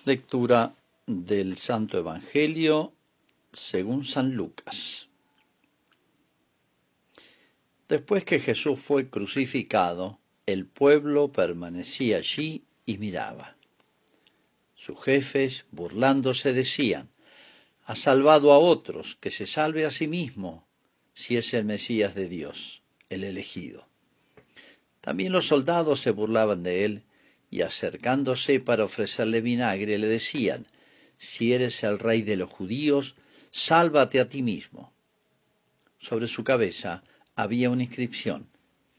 Lectura del Santo Evangelio según San Lucas. Después que Jesús fue crucificado, el pueblo permanecía allí y miraba. Sus jefes, burlándose, decían: «Ha salvado a otros, que se salve a sí mismo, si es el Mesías de Dios, el elegido». También los soldados se burlaban de él, y acercándose para ofrecerle vinagre le decían: «Si eres el rey de los judíos, sálvate a ti mismo». Sobre su cabeza había una inscripción: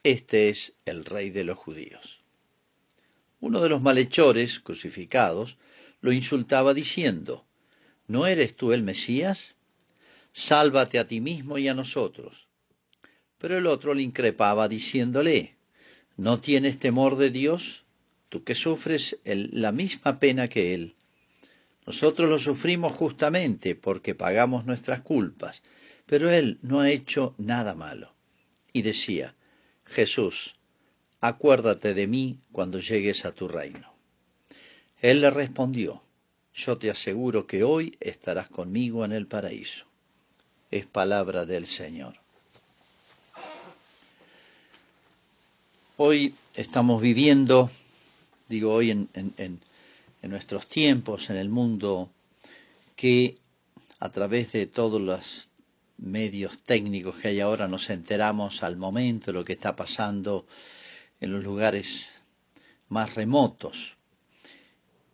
«Este es el rey de los judíos». Uno de los malhechores crucificados lo insultaba diciendo: «¿No eres tú el Mesías? Sálvate a ti mismo y a nosotros». Pero el otro le increpaba diciéndole: «¿No tienes temor de Dios, tú que sufres la misma pena que Él? Nosotros lo sufrimos justamente porque pagamos nuestras culpas, pero Él no ha hecho nada malo». Y decía: «Jesús, acuérdate de mí cuando llegues a tu reino». Él le respondió: «Yo te aseguro que hoy estarás conmigo en el paraíso». Es palabra del Señor. Hoy estamos viviendo, hoy en nuestros tiempos, en el mundo, que a través de todos los medios técnicos que hay ahora nos enteramos al momento de lo que está pasando en los lugares más remotos,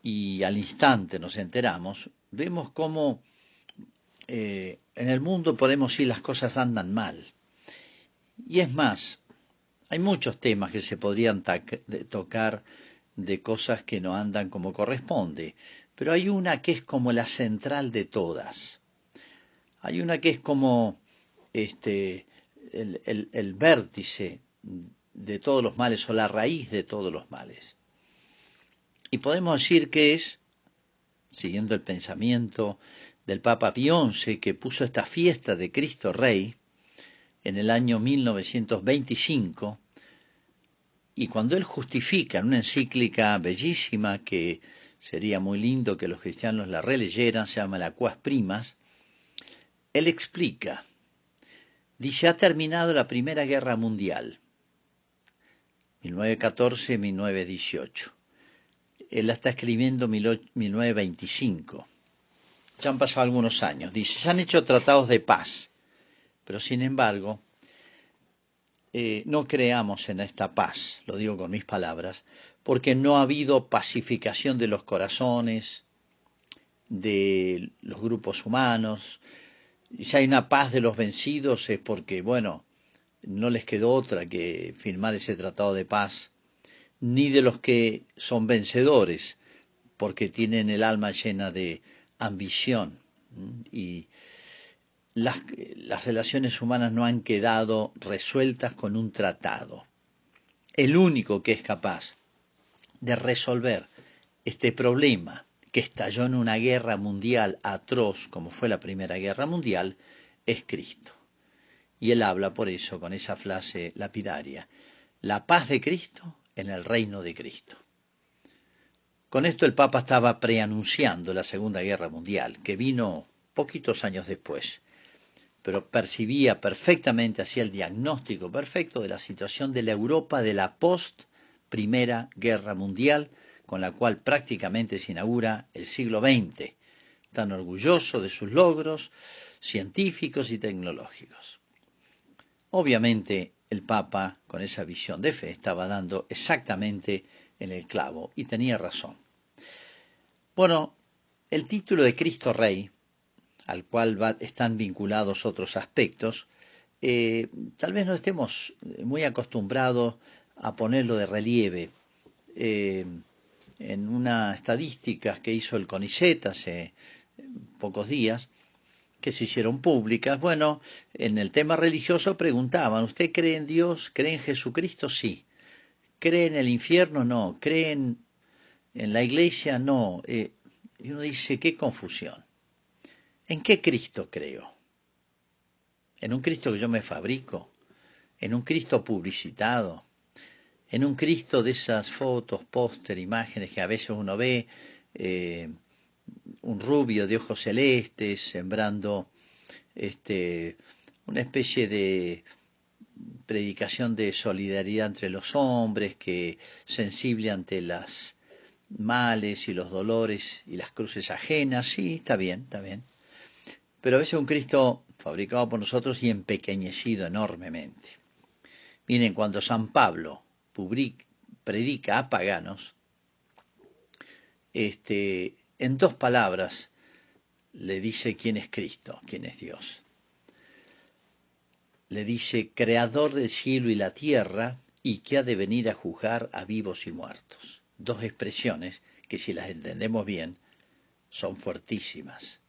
y al instante nos enteramos. Vemos cómo en el mundo podemos decir las cosas andan mal. Y es más, hay muchos temas que se podrían tocar de cosas que no andan como corresponde, pero hay una que es como la central de todas. Hay una que es como el vértice de todos los males, o la raíz de todos los males. Y podemos decir que es, siguiendo el pensamiento del Papa Pío XI, que puso esta fiesta de Cristo Rey en el año 1925, y cuando él justifica en una encíclica bellísima, que sería muy lindo que los cristianos la releyeran, se llama la Quas Primas, él explica, dice: ha terminado la Primera Guerra Mundial, 1914-1918. Él la está escribiendo en 1925. Ya han pasado algunos años. Dice: se han hecho tratados de paz, pero sin embargo, no creamos en esta paz, lo digo con mis palabras, porque no ha habido pacificación de los corazones, de los grupos humanos. Y si hay una paz de los vencidos es porque, no les quedó otra que firmar ese tratado de paz, ni de los que son vencedores, porque tienen el alma llena de ambición, y las relaciones humanas no han quedado resueltas con un tratado. El único que es capaz de resolver este problema que estalló en una guerra mundial atroz como fue la Primera Guerra Mundial es Cristo. Y él habla por eso con esa frase lapidaria: la paz de Cristo en el reino de Cristo. Con esto el Papa estaba preanunciando la Segunda Guerra Mundial, que vino poquitos años después, pero percibía perfectamente, hacía el diagnóstico perfecto de la situación de la Europa de la post-Primera Guerra Mundial, con la cual prácticamente se inaugura el siglo XX, tan orgulloso de sus logros científicos y tecnológicos. Obviamente el Papa, con esa visión de fe, estaba dando exactamente en el clavo, y tenía razón. El título de Cristo Rey, al cual están vinculados otros aspectos, tal vez no estemos muy acostumbrados a ponerlo de relieve. En una estadística que hizo el CONICET hace pocos días, que se hicieron públicas, en el tema religioso preguntaban: ¿usted cree en Dios? ¿Cree en Jesucristo? Sí. ¿Cree en el infierno? No. ¿Cree en la iglesia? No. Y uno dice: qué confusión. ¿En qué Cristo creo? ¿En un Cristo que yo me fabrico? ¿En un Cristo publicitado? ¿En un Cristo de esas fotos, póster, imágenes que a veces uno ve un rubio de ojos celestes sembrando una especie de predicación de solidaridad entre los hombres, que sensible ante las males y los dolores y las cruces ajenas. Sí, está bien, está bien. Pero a veces un Cristo fabricado por nosotros y empequeñecido enormemente. Miren, cuando San Pablo predica a paganos, en dos palabras le dice quién es Cristo, quién es Dios. Le dice, creador del cielo y la tierra, y que ha de venir a juzgar a vivos y muertos. Dos expresiones que, si las entendemos bien, son fuertísimas.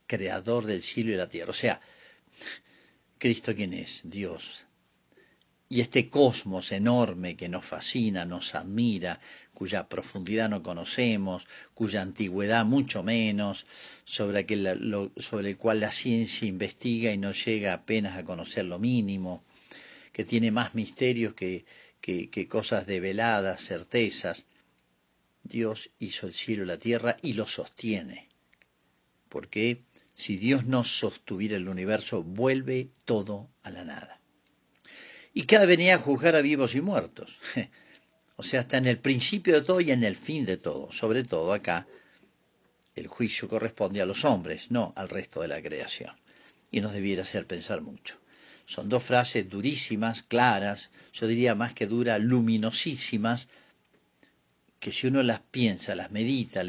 Creador del cielo y la tierra. O sea, ¿Cristo quién es? Dios. Y este cosmos enorme que nos fascina, nos admira, cuya profundidad no conocemos, cuya antigüedad mucho menos, sobre el cual la ciencia investiga y no llega apenas a conocer lo mínimo, que tiene más misterios que cosas develadas, certezas. Dios hizo el cielo y la tierra y lo sostiene. Porque si Dios no sostuviera el universo, vuelve todo a la nada. Y que ha de venir a juzgar a vivos y muertos. O sea, está en el principio de todo y en el fin de todo. Sobre todo acá, el juicio corresponde a los hombres, no al resto de la creación. Y nos debiera hacer pensar mucho. Son dos frases durísimas, claras, yo diría más que duras, luminosísimas, que si uno las piensa, las medita,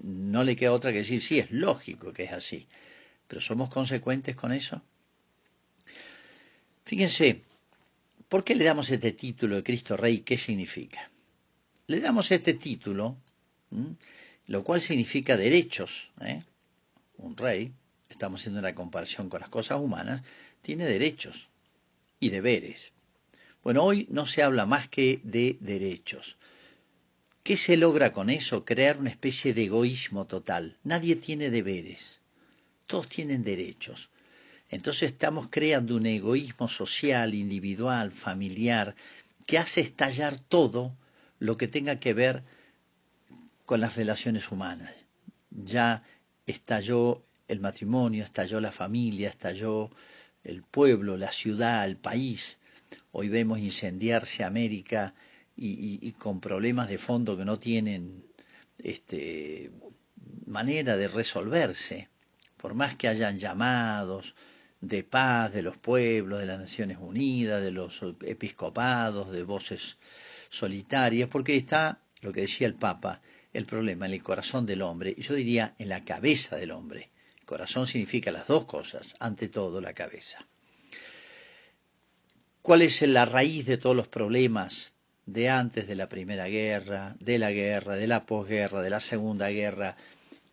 no le queda otra que decir, sí, es lógico que es así. Pero ¿somos consecuentes con eso? Fíjense, ¿por qué le damos este título de Cristo Rey? ¿Qué significa? Le damos este título, lo cual significa derechos. Un rey, estamos haciendo una comparación con las cosas humanas, tiene derechos y deberes. Bueno, hoy no se habla más que de derechos. ¿Qué se logra con eso? Crear una especie de egoísmo total. Nadie tiene deberes, todos tienen derechos. Entonces estamos creando un egoísmo social, individual, familiar, que hace estallar todo lo que tenga que ver con las relaciones humanas. Ya estalló el matrimonio, estalló la familia, estalló el pueblo, la ciudad, el país. Hoy vemos incendiarse América y con problemas de fondo que no tienen manera de resolverse, por más que hayan llamados de paz de los pueblos, de las Naciones Unidas, de los episcopados, de voces solitarias, porque está, lo que decía el Papa, el problema en el corazón del hombre, y yo diría en la cabeza del hombre. El corazón significa las dos cosas, ante todo la cabeza. ¿Cuál es la raíz de todos los problemas de antes de la Primera Guerra, de la posguerra, de la Segunda Guerra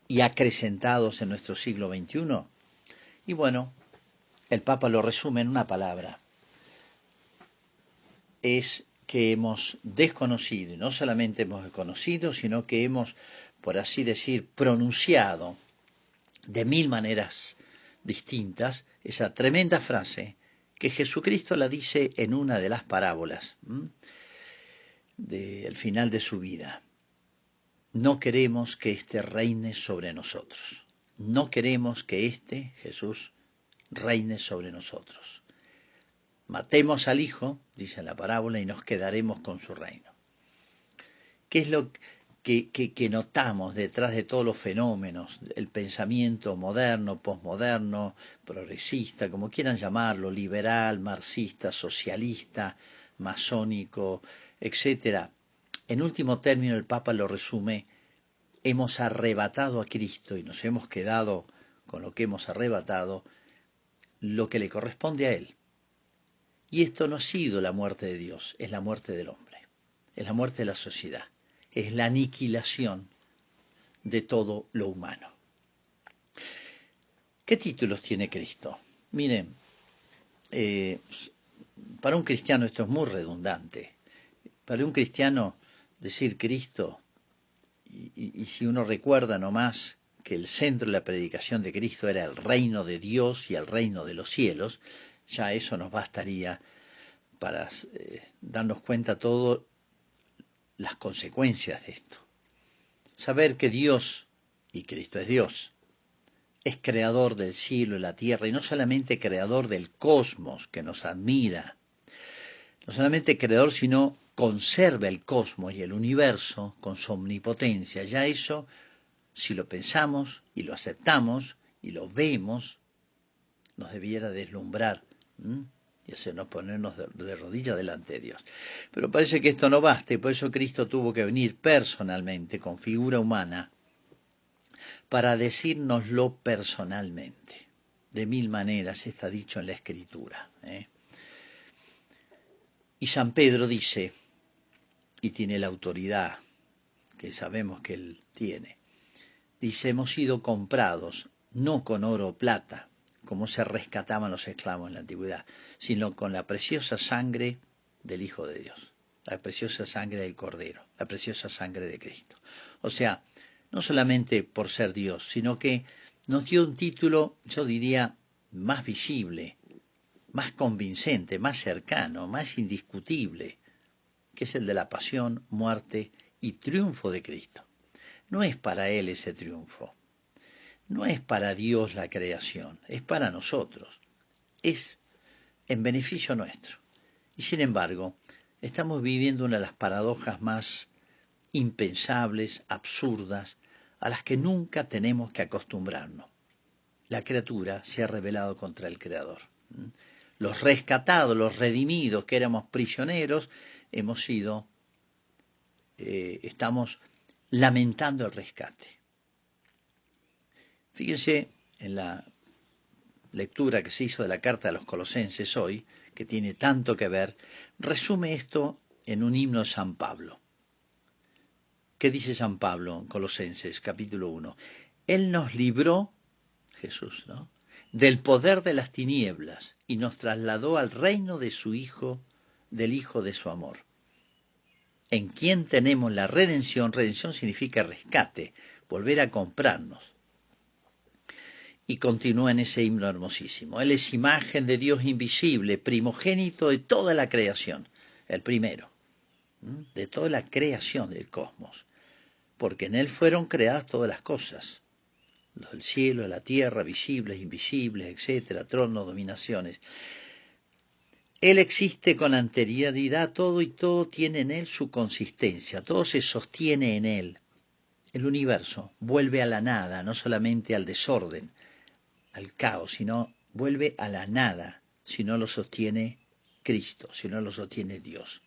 y acrecentados en nuestro siglo XXI? Y bueno, el Papa lo resume en una palabra. Es que hemos desconocido, y no solamente hemos desconocido, sino que hemos, por así decir, pronunciado de mil maneras distintas esa tremenda frase que Jesucristo la dice en una de las parábolas del final de su vida. No queremos que éste reine sobre nosotros. No queremos que éste, Jesús, reine sobre nosotros. Matemos al Hijo, dice en la parábola, y nos quedaremos con su reino. ¿Qué es lo que notamos detrás de todos los fenómenos? El pensamiento moderno, posmoderno, progresista, como quieran llamarlo, liberal, marxista, socialista, masónico, etc. En último término, el Papa lo resume: hemos arrebatado a Cristo y nos hemos quedado con lo que hemos arrebatado, lo que le corresponde a Él. Y esto no ha sido la muerte de Dios, es la muerte del hombre, es la muerte de la sociedad, es la aniquilación de todo lo humano. ¿Qué títulos tiene Cristo? Miren, para un cristiano esto es muy redundante. Para un cristiano decir Cristo, y si uno recuerda nomás que el centro de la predicación de Cristo era el reino de Dios y el reino de los cielos, ya eso nos bastaría para darnos cuenta todas las consecuencias de esto. saber que Dios, y Cristo es Dios, es creador del cielo y la tierra, y no solamente creador del cosmos que nos admira, no solamente creador, sino conserva el cosmos y el universo con su omnipotencia. Ya eso, si lo pensamos y lo aceptamos y lo vemos, nos debiera deslumbrar y hacernos ponernos de rodillas delante de Dios. Pero parece que esto no basta, y por eso Cristo tuvo que venir personalmente, con figura humana, para decírnoslo personalmente. De mil maneras está dicho en la Escritura. Y San Pedro dice, y tiene la autoridad que sabemos que él tiene, dice, hemos sido comprados no con oro o plata, como se rescataban los esclavos en la antigüedad, sino con la preciosa sangre del Hijo de Dios, la preciosa sangre del Cordero, la preciosa sangre de Cristo. O sea, no solamente por ser Dios, sino que nos dio un título, yo diría, más visible, más convincente, más cercano, más indiscutible, que es el de la pasión, muerte y triunfo de Cristo. No es para Él ese triunfo, no es para Dios la creación, es para nosotros, es en beneficio nuestro. Y sin embargo, estamos viviendo una de las paradojas más impensables, absurdas, a las que nunca tenemos que acostumbrarnos. La criatura se ha rebelado contra el Creador. Los rescatados, los redimidos, que éramos prisioneros, estamos lamentando el rescate. Fíjense en la lectura que se hizo de la carta de los Colosenses hoy, que tiene tanto que ver, resume esto en un himno de San Pablo. ¿Qué dice San Pablo en Colosenses capítulo 1? Él nos libró, Jesús, ¿no?, del poder de las tinieblas y nos trasladó al reino de su Hijo, del Hijo de su amor, en quien tenemos la redención. Redención significa rescate, volver a comprarnos. Y continúa en ese himno hermosísimo. Él es imagen de Dios invisible, primogénito de toda la creación, el primero, de toda la creación del cosmos, porque en Él fueron creadas todas las cosas, los del cielo, la tierra, visibles, invisibles, etcétera, tronos, dominaciones. Él existe con anterioridad a todo y todo tiene en Él su consistencia, todo se sostiene en Él. El universo vuelve a la nada, no solamente al desorden, al caos, sino vuelve a la nada si no lo sostiene Cristo, si no lo sostiene Dios.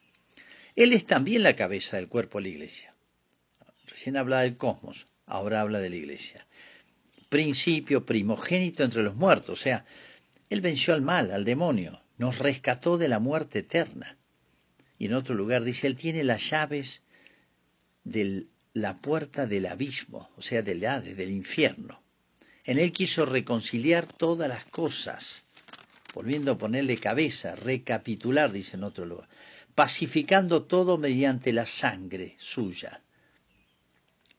Él es también la cabeza del cuerpo de la iglesia. Recién hablaba del cosmos, ahora habla de la iglesia. Principio, primogénito entre los muertos, o sea, Él venció al mal, al demonio, nos rescató de la muerte eterna. Y en otro lugar dice, Él tiene las llaves de la puerta del abismo, o sea, del Hades, del infierno. En Él quiso reconciliar todas las cosas, volviendo a ponerle cabeza, recapitular, dice en otro lugar, pacificando todo mediante la sangre suya.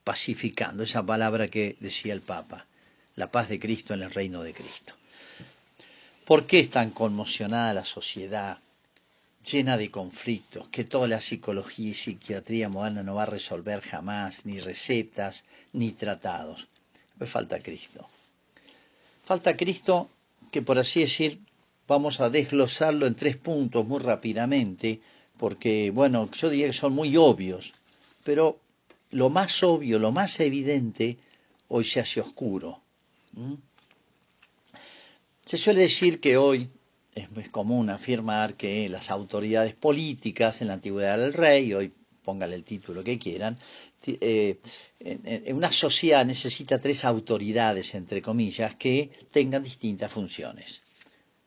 Pacificando, esa palabra que decía el Papa, la paz de Cristo en el reino de Cristo. ¿Por qué es tan conmocionada la sociedad, llena de conflictos, que toda la psicología y psiquiatría moderna no va a resolver jamás, ni recetas, ni tratados? Pues falta Cristo. Falta Cristo, que por así decir, vamos a desglosarlo en 3 puntos muy rápidamente, porque, bueno, yo diría que son muy obvios, pero lo más obvio, lo más evidente, hoy se hace oscuro. Se suele decir que hoy es común afirmar que las autoridades políticas, en la antigüedad era el rey, hoy póngale el título que quieran, una sociedad necesita 3 autoridades, entre comillas, que tengan distintas funciones: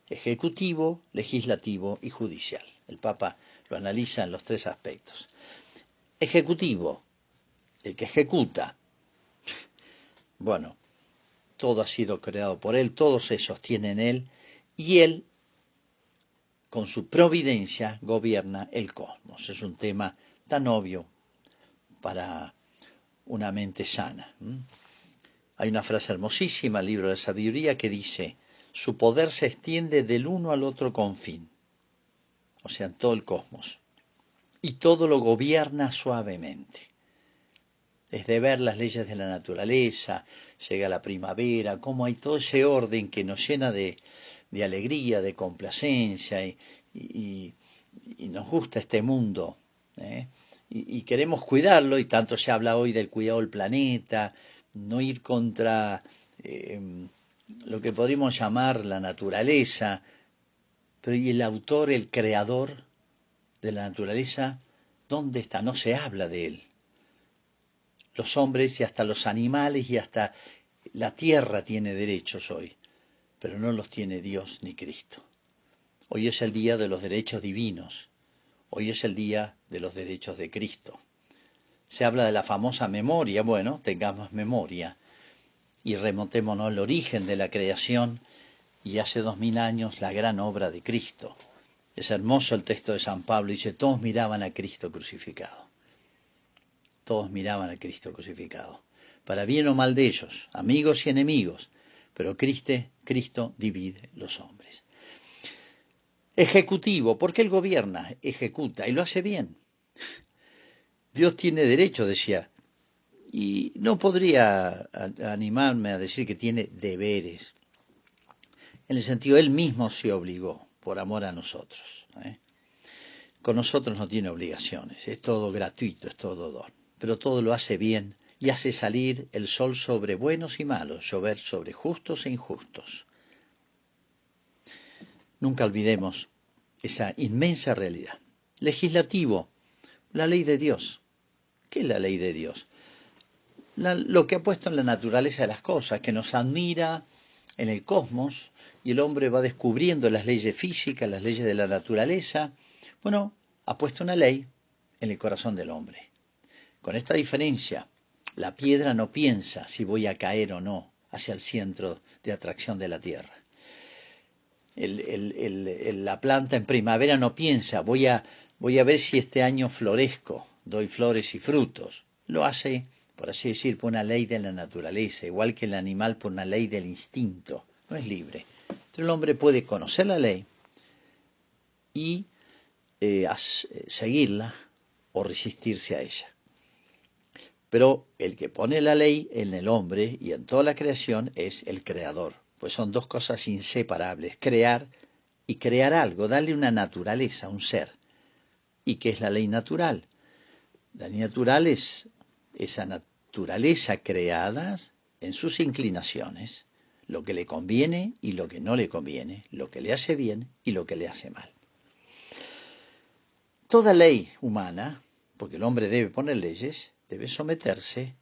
ejecutivo, legislativo y judicial. El Papa lo analiza en los 3 aspectos. Ejecutivo, el que ejecuta. Bueno, todo ha sido creado por Él, todo se sostiene en Él, y Él, con su providencia, gobierna el cosmos. Es un tema tan obvio para una mente sana. Hay una frase hermosísima, el libro de la sabiduría, que dice, su poder se extiende del uno al otro confín, o sea, en todo el cosmos, y todo lo gobierna suavemente. es de ver las leyes de la naturaleza, llega la primavera, cómo hay todo ese orden que nos llena de alegría, de complacencia y nos gusta este mundo, ¿eh? Y queremos cuidarlo, y tanto se habla hoy del cuidado del planeta, no ir contra lo que podríamos llamar la naturaleza, pero ¿y el autor, el creador de la naturaleza, dónde está? No se habla de él. Los hombres y hasta los animales y hasta la tierra tiene derechos hoy, pero no los tiene Dios ni Cristo. Hoy es el día de los derechos divinos. Hoy es el día de los derechos de Cristo. Se habla de la famosa memoria. Bueno, tengamos memoria y remontémonos al origen de la creación y hace 2000 años la gran obra de Cristo. Es hermoso el texto de San Pablo, dice, todos miraban a Cristo crucificado. Todos miraban a Cristo crucificado. Para bien o mal de ellos, amigos y enemigos, pero Cristo divide los hombres. Ejecutivo, porque Él gobierna, ejecuta y lo hace bien. Dios tiene derecho, decía, y no podría animarme a decir que tiene deberes. En el sentido, Él mismo se obligó por amor a nosotros. Con nosotros no tiene obligaciones, es todo gratuito, es todo don, pero todo lo hace bien y hace salir el sol sobre buenos y malos, llover sobre justos e injustos. Nunca olvidemos esa inmensa realidad. Legislativo, la ley de Dios. ¿Qué es la ley de Dios? Lo que ha puesto en la naturaleza de las cosas, que nos admira en el cosmos, y el hombre va descubriendo las leyes físicas, las leyes de la naturaleza. Bueno, ha puesto una ley en el corazón del hombre. Con esta diferencia, la piedra no piensa si voy a caer o no hacia el centro de atracción de la Tierra. La planta en primavera no piensa, voy a ver si este año florezco, doy flores y frutos. Lo hace, por así decir, por una ley de la naturaleza, igual que el animal por una ley del instinto. No es libre. Pero el hombre puede conocer la ley y seguirla o resistirse a ella. Pero el que pone la ley en el hombre y en toda la creación es el creador. Pues son dos cosas inseparables, crear y crear algo, darle una naturaleza, un ser. ¿Y qué es la ley natural? La ley natural es esa naturaleza creada en sus inclinaciones, lo que le conviene y lo que no le conviene, lo que le hace bien y lo que le hace mal. Toda ley humana, porque el hombre debe poner leyes, debe someterse,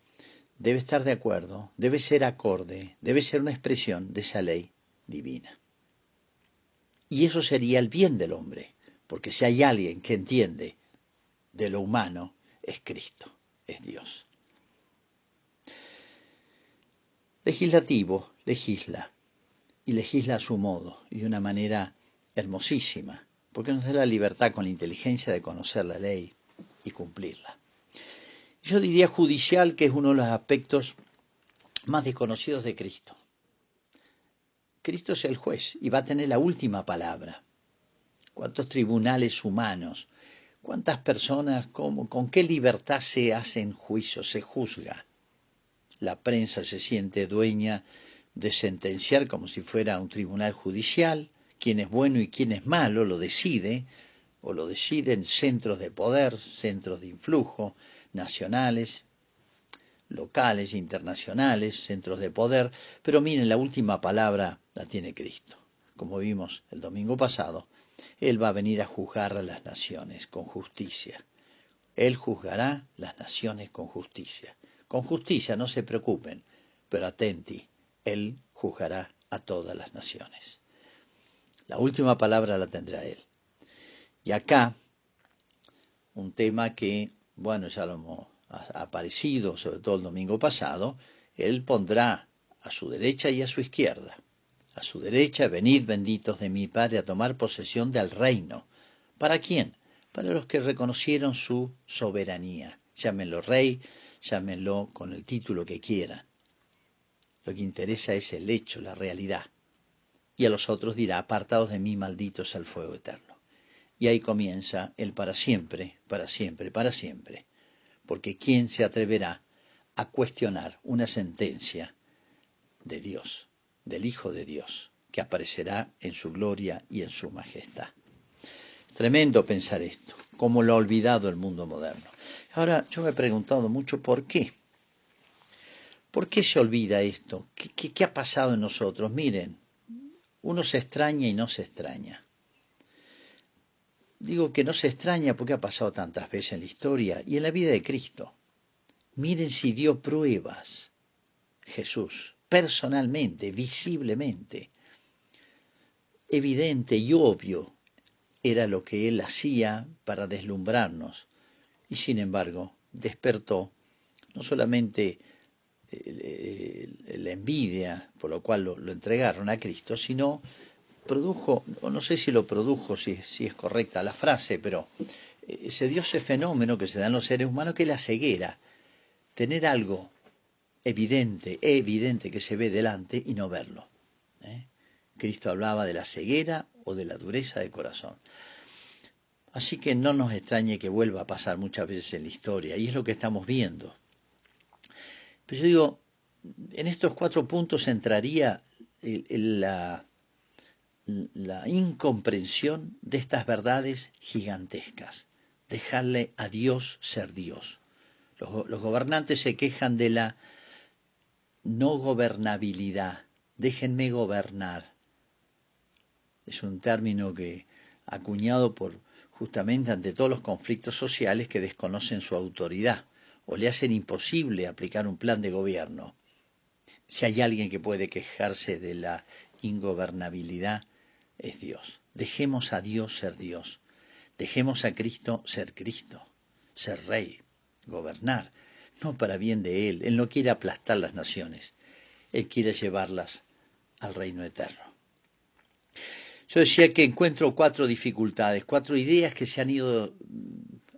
debe estar de acuerdo, debe ser acorde, debe ser una expresión de esa ley divina. Y eso sería el bien del hombre, porque si hay alguien que entiende de lo humano, es Cristo, es Dios. Legislativo, legisla, y legisla a su modo, y de una manera hermosísima, porque nos da la libertad con la inteligencia de conocer la ley y cumplirla. Yo diría judicial, que es uno de los aspectos más desconocidos de Cristo. Cristo es el juez y va a tener la última palabra. ¿Cuántos tribunales humanos? ¿Cuántas personas? ¿Con qué libertad se hacen juicios, se juzga? La prensa se siente dueña de sentenciar como si fuera un tribunal judicial. Quién es bueno y quién es malo lo decide, o lo deciden centros de poder, centros de influjo, nacionales, locales, internacionales, centros de poder, pero miren, la última palabra la tiene Cristo. Como vimos el domingo pasado, Él va a venir a juzgar a las naciones con justicia. Él juzgará las naciones con justicia. Con justicia, no se preocupen, pero atenti, Él juzgará a todas las naciones. La última palabra la tendrá Él. Y acá, un tema que, bueno, ya lo hemos aparecido, sobre todo el domingo pasado, Él pondrá a su derecha y a su izquierda. A su derecha, venid benditos de mi Padre a tomar posesión del reino. ¿Para quién? Para los que reconocieron su soberanía. Llámenlo rey, llámenlo con el título que quieran. Lo que interesa es el hecho, la realidad. Y a los otros dirá, apartados de mí, malditos al fuego eterno. Y ahí comienza el para siempre, para siempre, para siempre. Porque ¿quién se atreverá a cuestionar una sentencia de Dios, del Hijo de Dios, que aparecerá en su gloria y en su majestad. Tremendo pensar esto, como lo ha olvidado el mundo moderno. Ahora, yo me he preguntado mucho por qué. ¿Por qué se olvida esto? ¿Qué ha pasado en nosotros? Miren, uno se extraña y no se extraña. Digo que no se extraña porque ha pasado tantas veces en la historia y en la vida de Cristo. Miren si dio pruebas, Jesús, personalmente, visiblemente, evidente y obvio, era lo que Él hacía para deslumbrarnos. Y sin embargo, despertó no solamente la envidia, por lo cual lo entregaron a Cristo, sino produjo, no sé si lo produjo, si es correcta la frase, pero se dio ese fenómeno que se da en los seres humanos, que es la ceguera, tener algo evidente que se ve delante y no verlo. Cristo hablaba de la ceguera o de la dureza de corazón. Así que no nos extrañe que vuelva a pasar muchas veces en la historia, y es lo que estamos viendo. Pero yo digo, en estos 4 puntos entraría la incomprensión de estas verdades gigantescas, dejarle a Dios ser Dios. Los gobernantes se quejan de la no gobernabilidad, déjenme gobernar. Es un término que acuñado justamente ante todos los conflictos sociales que desconocen su autoridad o le hacen imposible aplicar un plan de gobierno. Si hay alguien que puede quejarse de la ingobernabilidad, es Dios. Dejemos a Dios ser Dios. Dejemos a Cristo, ser Rey, gobernar, no para bien de Él. Él no quiere aplastar las naciones. Él quiere llevarlas al reino eterno. Yo decía que encuentro 4 dificultades, 4 ideas que se han ido,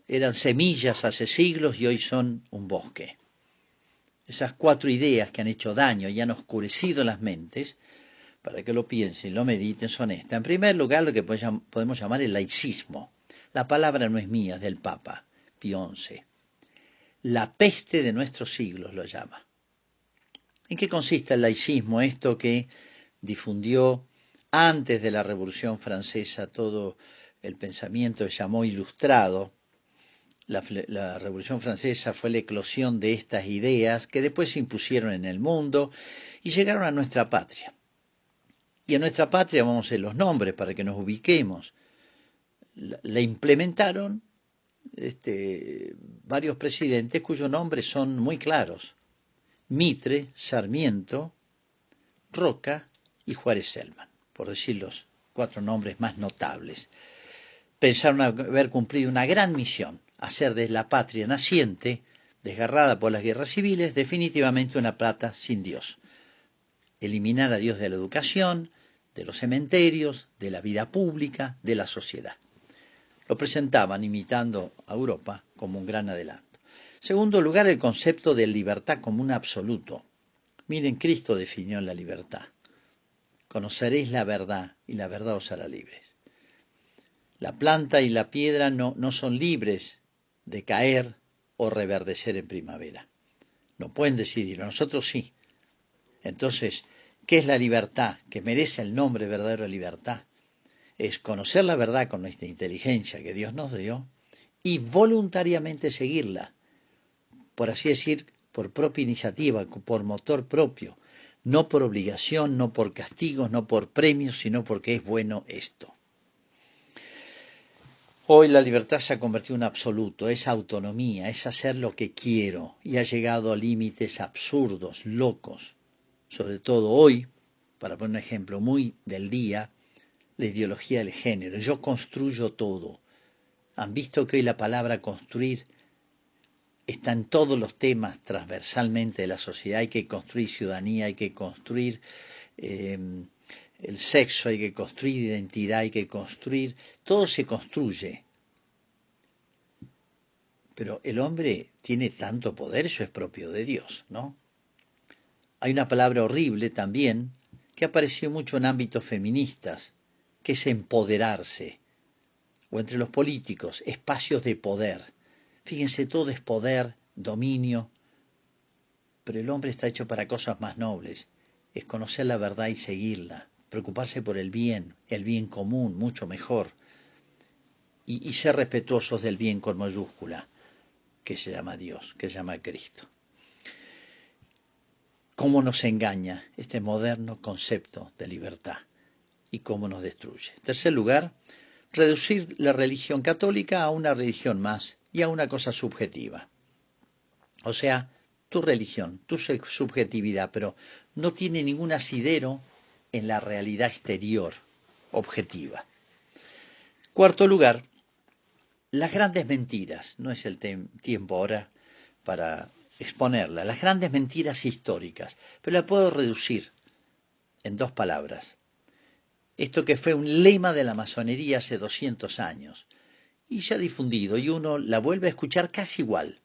eran semillas hace siglos y hoy son un bosque. Esas 4 ideas que han hecho daño y han oscurecido las mentes, para que lo piensen, lo mediten, son estas. En primer lugar, lo que podemos llamar el laicismo. La palabra no es mía, es del Papa Pío XI. La peste de nuestros siglos lo llama. ¿En qué consiste el laicismo? Esto que difundió antes de la Revolución Francesa todo el pensamiento que llamó ilustrado. La Revolución Francesa fue la eclosión de estas ideas que después se impusieron en el mundo y llegaron a nuestra patria. Y en nuestra patria, vamos a hacer los nombres para que nos ubiquemos, la implementaron varios presidentes cuyos nombres son muy claros: Mitre, Sarmiento, Roca y Juárez Celman, por decir los 4 nombres más notables. Pensaron haber cumplido una gran misión: hacer de la patria naciente, desgarrada por las guerras civiles, definitivamente una patria sin Dios. Eliminar a Dios de la educación, de los cementerios, de la vida pública, de la sociedad. Lo presentaban, imitando a Europa, como un gran adelanto. Segundo lugar, el concepto de libertad como un absoluto. Miren, Cristo definió la libertad. Conoceréis la verdad y la verdad os hará libres. La planta y la piedra no son libres de caer o reverdecer en primavera. No pueden decidirlo, nosotros sí. Entonces, ¿qué es la libertad? Que merece el nombre verdadero de libertad. Es conocer la verdad con nuestra inteligencia que Dios nos dio y voluntariamente seguirla, por así decir, por propia iniciativa, por motor propio, no por obligación, no por castigos, no por premios, sino porque es bueno esto. Hoy la libertad se ha convertido en absoluto, es autonomía, es hacer lo que quiero y ha llegado a límites absurdos, locos. Sobre todo hoy, para poner un ejemplo muy del día, la ideología del género. Yo construyo todo. Han visto que hoy la palabra construir está en todos los temas transversalmente de la sociedad. Hay que construir ciudadanía, hay que construir el sexo, hay que construir identidad, hay que construir. Todo se construye. Pero el hombre tiene tanto poder, eso es propio de Dios, ¿no? Hay una palabra horrible también que apareció mucho en ámbitos feministas, que es empoderarse, o entre los políticos, espacios de poder. Fíjense, todo es poder, dominio. pero el hombre está hecho para cosas más nobles. Es conocer la verdad y seguirla, preocuparse por el bien común, mucho mejor, y ser respetuosos del bien con mayúscula, que se llama Dios, que se llama Cristo. ¿Cómo nos engaña este moderno concepto de libertad y cómo nos destruye? En tercer lugar, reducir la religión católica a una religión más y a una cosa subjetiva. O sea, tu religión, tu subjetividad, pero no tiene ningún asidero en la realidad exterior, objetiva. Cuarto lugar, las grandes mentiras. No es el tiempo ahora para exponerlas. Las grandes mentiras históricas, pero la puedo reducir en dos palabras. Esto que fue un lema de la masonería hace 200 años y se ha difundido y uno la vuelve a escuchar casi igual.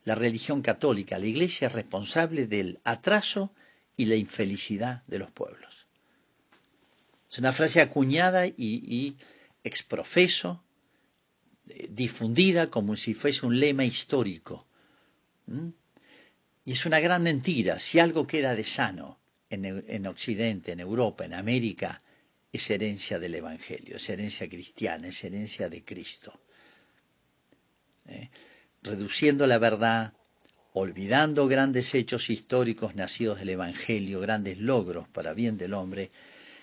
La religión católica, la iglesia es responsable del atraso y la infelicidad de los pueblos. Es una frase acuñada y exprofeso, difundida como si fuese un lema histórico. Y es una gran mentira. Si algo queda de sano en Occidente, en Europa, en América, es herencia del Evangelio, es herencia cristiana, es herencia de Cristo. Reduciendo la verdad, olvidando grandes hechos históricos nacidos del Evangelio, grandes logros para bien del hombre,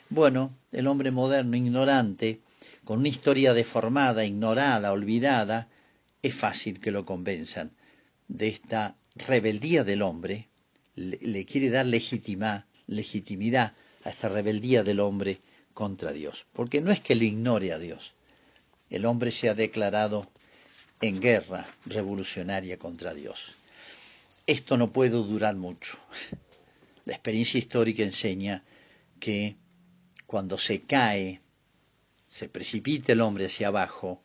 bueno, el hombre moderno, ignorante, con una historia deformada, ignorada, olvidada, es fácil que lo convenzan de esta rebeldía del hombre, le quiere dar legitimidad a esta rebeldía del hombre contra Dios. Porque no es que lo ignore a Dios, el hombre se ha declarado en guerra revolucionaria contra Dios. Esto no puede durar mucho. La experiencia histórica enseña que cuando se cae, se precipita el hombre hacia abajo,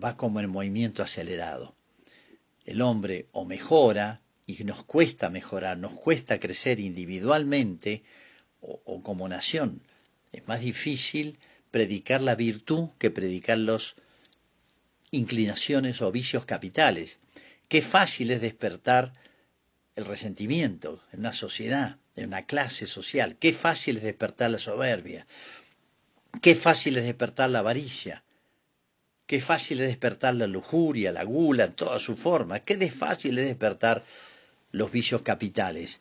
va como en movimiento acelerado. El hombre o mejora, y nos cuesta mejorar, nos cuesta crecer individualmente o como nación. Es más difícil predicar la virtud que predicar las inclinaciones o vicios capitales. Qué fácil es despertar el resentimiento en una sociedad, en una clase social. Qué fácil es despertar la soberbia. Qué fácil es despertar la avaricia. Qué fácil es despertar la lujuria, la gula, en toda su forma. Qué fácil es despertar los vicios capitales.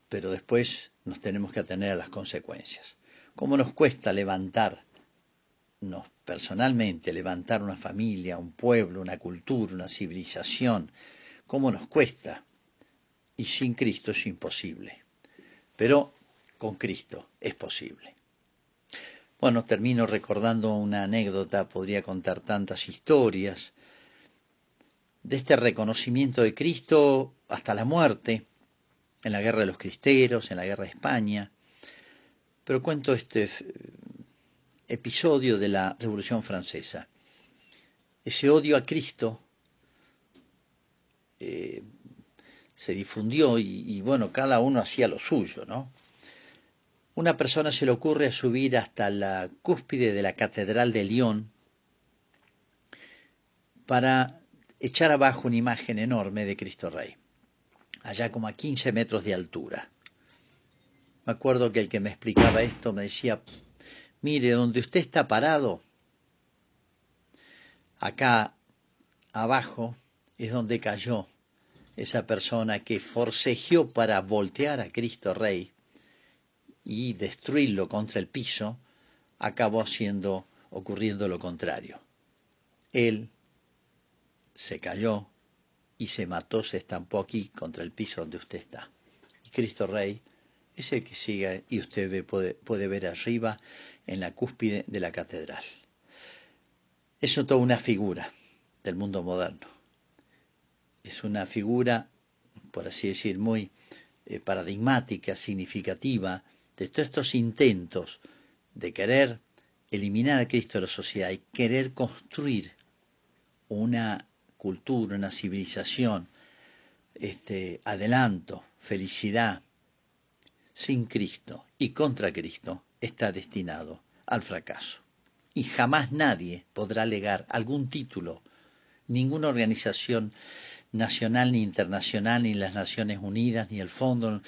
Pero después nos tenemos que atener a las consecuencias. ¿Cómo nos cuesta levantarnos personalmente, levantar una familia, un pueblo, una cultura, una civilización? ¿Cómo nos cuesta? Y sin Cristo es imposible. Pero con Cristo es posible. Bueno, termino recordando una anécdota, podría contar tantas historias, de este reconocimiento de Cristo hasta la muerte, en la guerra de los cristeros, en la guerra de España, pero cuento este episodio de la Revolución Francesa. Ese odio a Cristo se difundió y bueno, cada uno hacía lo suyo, ¿no? Una persona se le ocurre subir hasta la cúspide de la Catedral de Lyon para echar abajo una imagen enorme de Cristo Rey, allá como a 15 metros de altura. Me acuerdo que el que me explicaba esto me decía, mire, donde usted está parado, acá abajo es donde cayó esa persona que forcejeó para voltear a Cristo Rey y destruirlo contra el piso, acabó ocurriendo lo contrario. Él se cayó y se mató, se estampó aquí contra el piso donde usted está. Y Cristo Rey es el que sigue y usted puede ver arriba en la cúspide de la catedral. Es toda una figura del mundo moderno. Es una figura, por así decir, muy paradigmática, significativa, de todos estos intentos de querer eliminar a Cristo de la sociedad y querer construir una cultura, una civilización, adelanto, felicidad, sin Cristo y contra Cristo, está destinado al fracaso. Y jamás nadie podrá alegar algún título, ninguna organización, nacional ni internacional, ni las Naciones Unidas, ni el Fondo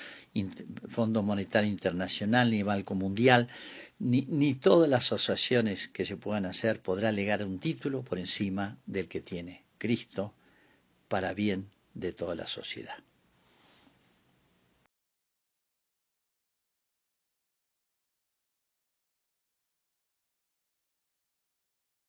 Monetario Internacional, ni el Banco Mundial, ni todas las asociaciones que se puedan hacer podrá legar un título por encima del que tiene Cristo para bien de toda la sociedad.